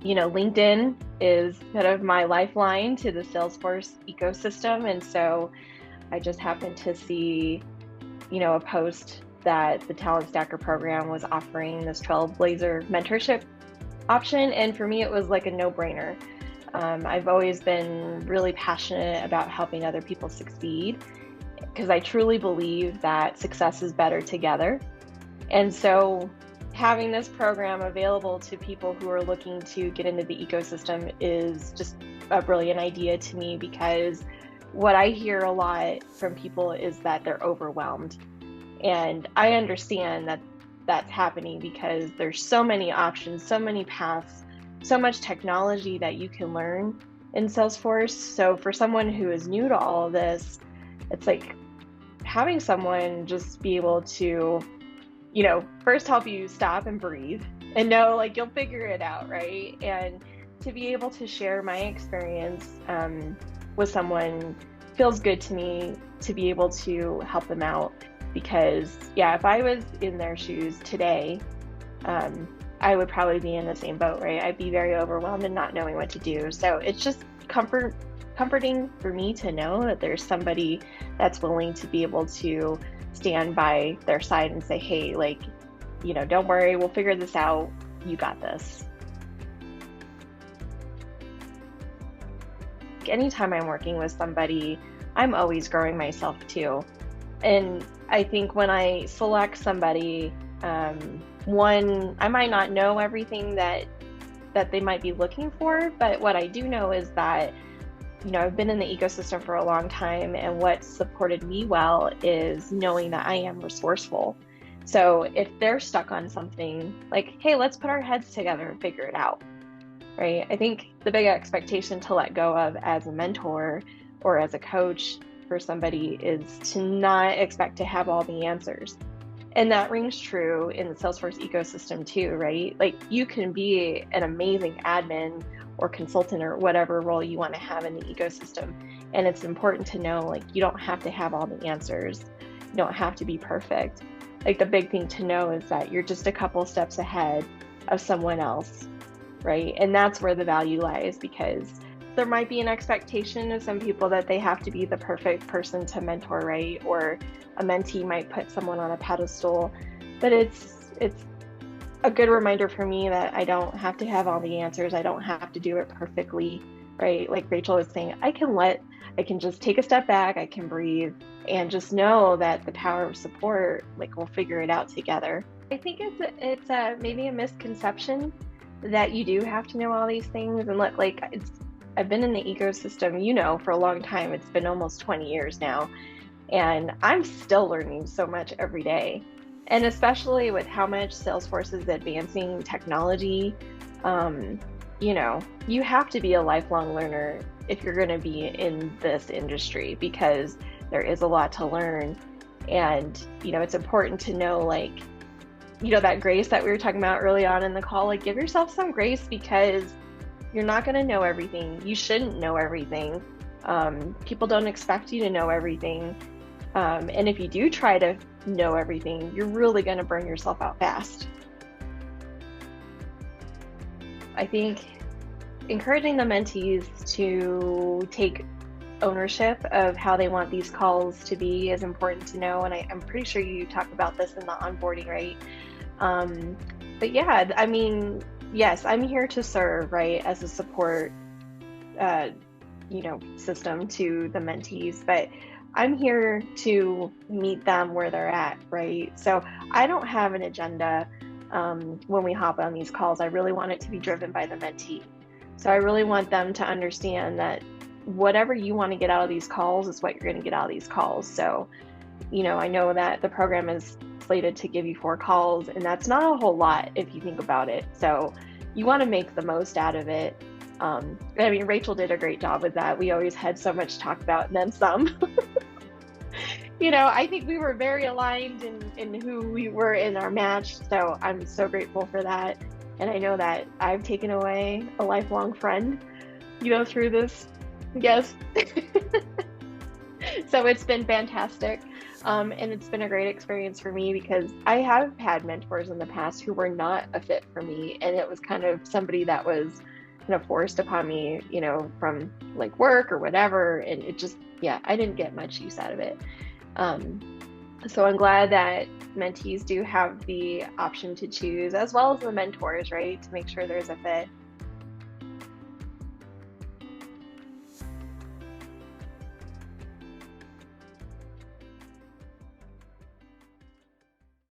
LinkedIn is kind of my lifeline to the Salesforce ecosystem. And so I just happened to see, a post that the Talent Stacker program was offering this Trailblazer mentorship option. And for me, it was like a no-brainer. I've always been really passionate about helping other people succeed because I truly believe that success is better together. And so having this program available to people who are looking to get into the ecosystem is just a brilliant idea to me, because what I hear a lot from people is that they're overwhelmed. And I understand that that's happening because there's so many options, so many paths, so much technology that you can learn in Salesforce. So for someone who is new to all of this, it's like having someone just be able to first help you stop and breathe and know like you'll figure it out, right? And to be able to share my experience with someone feels good to me, to be able to help them out. Because if I was in their shoes today, I would probably be in the same boat, right? I'd be very overwhelmed and not knowing what to do. So it's just comforting for me to know that there's somebody that's willing to be able to stand by their side and say, hey, don't worry, we'll figure this out. You got this. Anytime I'm working with somebody, I'm always growing myself too. And I think when I select somebody, one, I might not know everything that they might be looking for, but what I do know is that I've been in the ecosystem for a long time, and what supported me well is knowing that I am resourceful. So if they're stuck on something, like, hey, let's put our heads together and figure it out, right? I think the big expectation to let go of as a mentor or as a coach for somebody is to not expect to have all the answers. And that rings true in the Salesforce ecosystem too, right? Like, you can be an amazing admin or consultant or whatever role you want to have in the ecosystem. And it's important to know, like, you don't have to have all the answers. You don't have to be perfect. Like, the big thing to know is that you're just a couple steps ahead of someone else, right? And that's where the value lies, because there might be an expectation of some people that they have to be the perfect person to mentor, right? Or a mentee might put someone on a pedestal, but it's a good reminder for me that I don't have to have all the answers. I don't have to do it perfectly, right? Like Rachel was saying, I can just take a step back, I can breathe, and just know that the power of support, like, we'll figure it out together. I think it's maybe a misconception that you do have to know all these things. And I've been in the ecosystem, for a long time. It's been almost 20 years now, and I'm still learning so much every day. And especially with how much Salesforce is advancing technology, you have to be a lifelong learner if you're going to be in this industry, because there is a lot to learn. And, it's important to know, that grace that we were talking about early on in the call, like, give yourself some grace, because you're not going to know everything. You shouldn't know everything. People don't expect you to know everything. And if you do try to know everything, you're really going to burn yourself out fast. I think encouraging the mentees to take ownership of how they want these calls to be is important to know. And I'm pretty sure you talk about this in the onboarding, right? But yeah, I mean, yes, I'm here to serve, right, as a support, system to the mentees, but I'm here to meet them where they're at, right? So I don't have an agenda when we hop on these calls. I really want it to be driven by the mentee. So I really want them to understand that whatever you want to get out of these calls is what you're going to get out of these calls. So, I know that the program is slated to give you 4 calls, and that's not a whole lot if you think about it. So you want to make the most out of it. Rachel did a great job with that. We always had so much to talk about, and then some. I think we were very aligned in who we were in our match. So I'm so grateful for that. And I know that I've taken away a lifelong friend, through this. Yes. So it's been fantastic. And it's been a great experience for me because I have had mentors in the past who were not a fit for me. And it was kind of somebody that was kind of forced upon me, from like work or whatever. And it just, yeah, I didn't get much use out of it. Um, so I'm glad that mentees do have the option to choose, as well as the mentors, right, to make sure there's a fit.